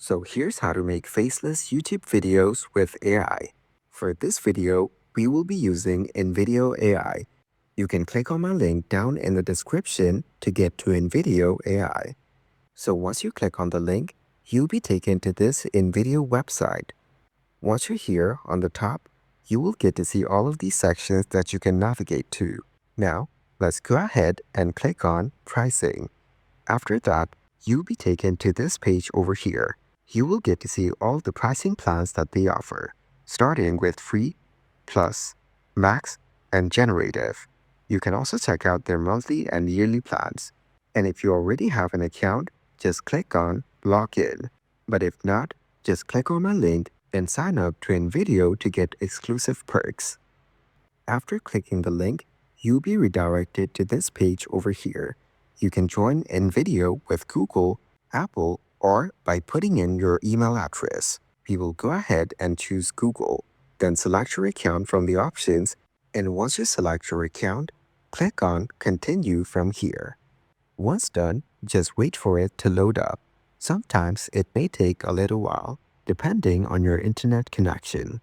So here's how to make faceless YouTube videos with AI. For this video, we will be using NVIDIA AI. You can click on my link down in the description to get to NVIDIA AI. So once you click on the link, you'll be taken to this NVIDIA website. Once you're here on the top, you will get to see all of these sections that you can navigate to. Now, let's go ahead and click on Pricing. After that, you'll be taken to this page over here. You will get to see all the pricing plans that they offer, starting with Free, Plus, Max, and Generative. You can also check out their monthly and yearly plans. And if you already have an account, just click on Log In. But if not, just click on my link and sign up to NVIDIA to get exclusive perks. After clicking the link, you'll be redirected to this page over here. You can join NVIDIA with Google, Apple, or by putting in your email address. We will go ahead and choose Google. Then select your account from the options, and once you select your account, click on Continue from here. Once done, just wait for it to load up. Sometimes it may take a little while, depending on your internet connection.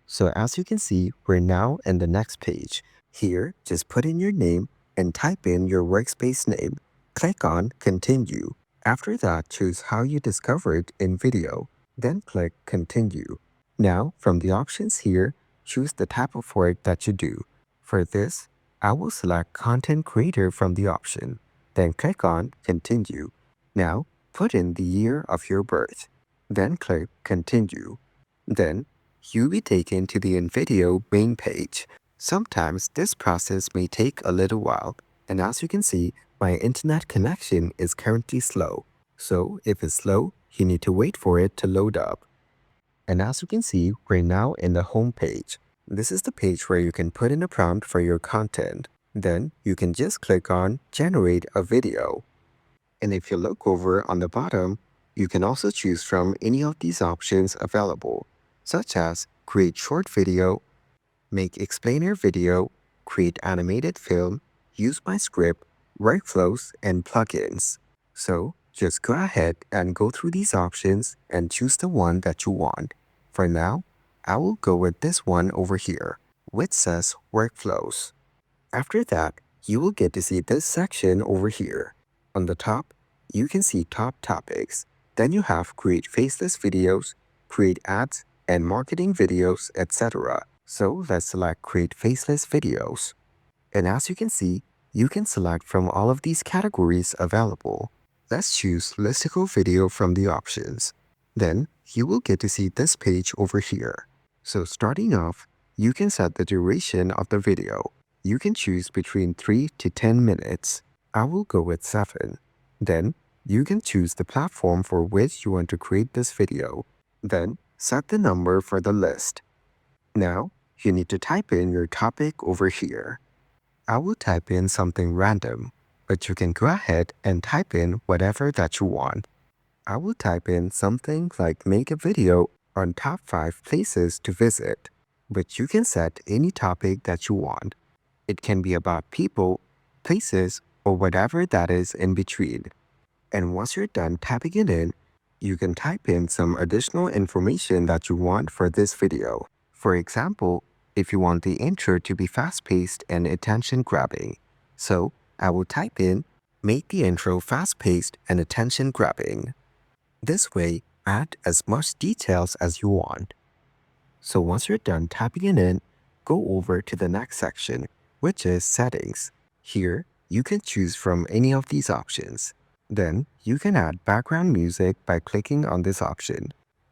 So as you can see, we're now in the next page. Here, just put in your name and type in your workspace name. Click on Continue. After that, choose how you discovered in video. Then click Continue. Now, from the options here, choose the type of work that you do. For this, I will select Content Creator from the option. Then click on Continue. Now, put in the year of your birth. Then click Continue. Then, you'll be taken to the NVIDIA main page. Sometimes this process may take a little while, and as you can see, my internet connection is currently slow. So if it's slow, you need to wait for it to load up. And as you can see, we're now in the home page. This is the page where you can put in a prompt for your content. Then you can just click on Generate a Video. And if you look over on the bottom, you can also choose from any of these options available, such as Create Short Video, Make Explainer Video, Create Animated Film, Use My Script, Workflows, and Plugins. So just go ahead and go through these options and choose the one that you want. For now, I will go with this one over here, which says Workflows. After that, you will get to see this section over here. On the top, you can see top topics. Then you have create faceless videos, create ads, and marketing videos, etc. So let's select create faceless videos. And as you can see, you can select from all of these categories available. Let's choose listicle video from the options. Then you will get to see this page over here. So starting off, you can set the duration of the video. You can choose between 3 to 10 minutes. I will go with 7. Then you can choose the platform for which you want to create this video. Then set the number for the list. Now, you need to type in your topic over here. I will type in something random, but you can go ahead and type in whatever that you want. I will type in something like make a video on top 5 places to visit, but you can set any topic that you want. It can be about people, places, or whatever that is in between. And once you're done typing it in, you can type in some additional information that you want for this video. For example, if you want the intro to be fast-paced and attention-grabbing. So I will type in, make the intro fast-paced and attention-grabbing. This way, add as much details as you want. So once you're done typing it in, go over to the next section, which is Settings. Here, you can choose from any of these options. Then, you can add background music by clicking on this option.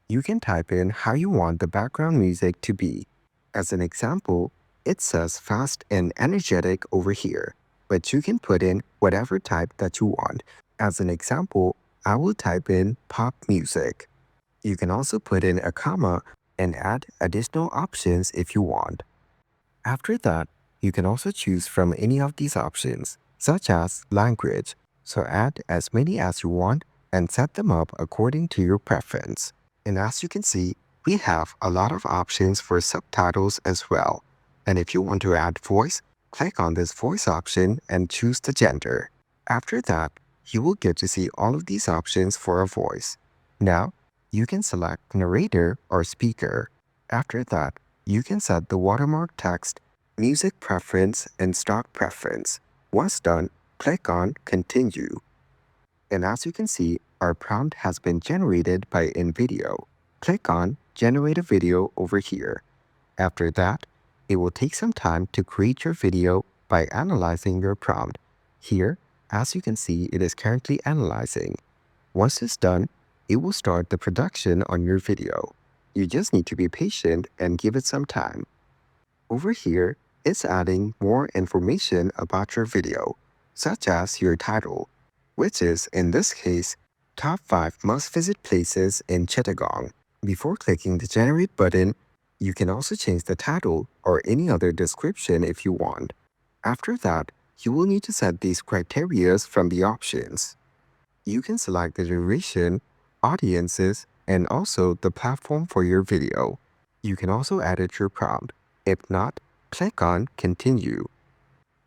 You can type in how you want the background music to be. As an example, it says fast and energetic over here, but you can put in whatever type that you want. As an example, I will type in pop music. You can also put in a comma and add additional options if you want. After that, you can also choose from any of these options, such as language. So add as many as you want and set them up according to your preference. And as you can see, we have a lot of options for subtitles as well. And if you want to add voice, click on this voice option and choose the gender. After that, you will get to see all of these options for a voice. Now, you can select narrator or speaker. After that, you can set the watermark text, music preference, and stock preference. Once done, click on Continue. And as you can see, our prompt has been generated by InVideo. Click on Generate a Video over here. After that, it will take some time to create your video by analyzing your prompt. Here, as you can see, it is currently analyzing. Once it's done, it will start the production on your video. You just need to be patient and give it some time. Over here, it's adding more information about your video, such as your title, which is, in this case, Top 5 Must Visit Places in Chittagong. Before clicking the Generate button, you can also change the title or any other description if you want. After that, you will need to set these criteria from the options. You can select the duration, audiences, and also the platform for your video. You can also edit your prompt. If not, click on Continue.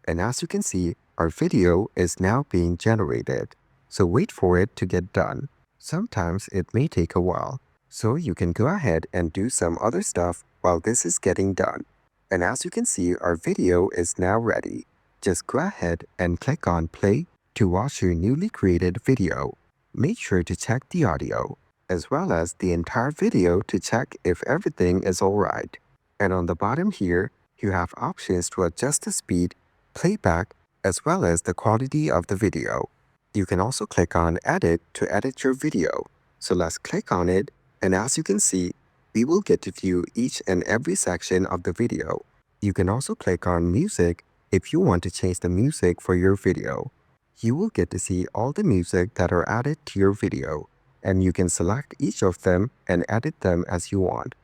And as you can see, our video is now being generated. So wait for it to get done. Sometimes it may take a while. So you can go ahead and do some other stuff while this is getting done. And as you can see, our video is now ready. Just go ahead and click on Play to watch your newly created video. Make sure to check the audio, as well as the entire video to check if everything is alright. And on the bottom here, you have options to adjust the speed, playback, as well as the quality of the video. You can also click on Edit to edit your video. So let's click on it, and as you can see, we will get to view each and every section of the video. You can also click on Music if you want to change the music for your video. You will get to see all the music that are added to your video, and you can select each of them and edit them as you want.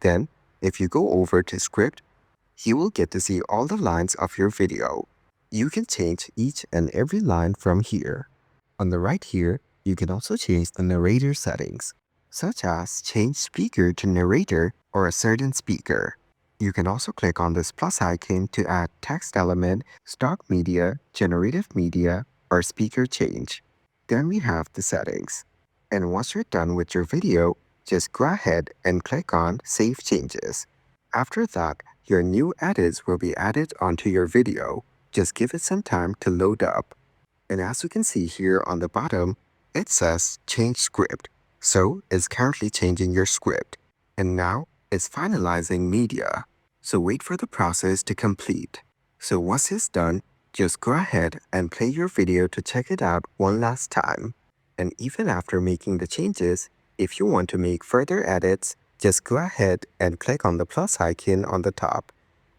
Then, if you go over to Script, you will get to see all the lines of your video. You can change each and every line from here. On the right here, you can also change the narrator settings, such as change speaker to narrator or a certain speaker. You can also click on this plus icon to add text element, stock media, generative media, or speaker change. Then we have the settings. And once you're done with your video, just go ahead and click on Save Changes. After that, your new edits will be added onto your video. Just give it some time to load up. And as you can see here on the bottom, it says Change Script. So it's currently changing your script. And now it's finalizing media. So wait for the process to complete. So once it's done, just go ahead and play your video to check it out one last time. And even after making the changes, if you want to make further edits, just go ahead and click on the plus icon on the top.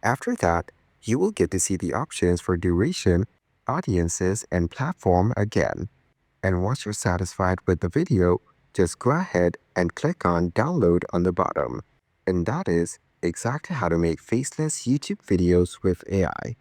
After that, you will get to see the options for duration, audiences, and platform again. And once you're satisfied with the video, just go ahead and click on Download on the bottom. And that is exactly how to make faceless YouTube videos with AI.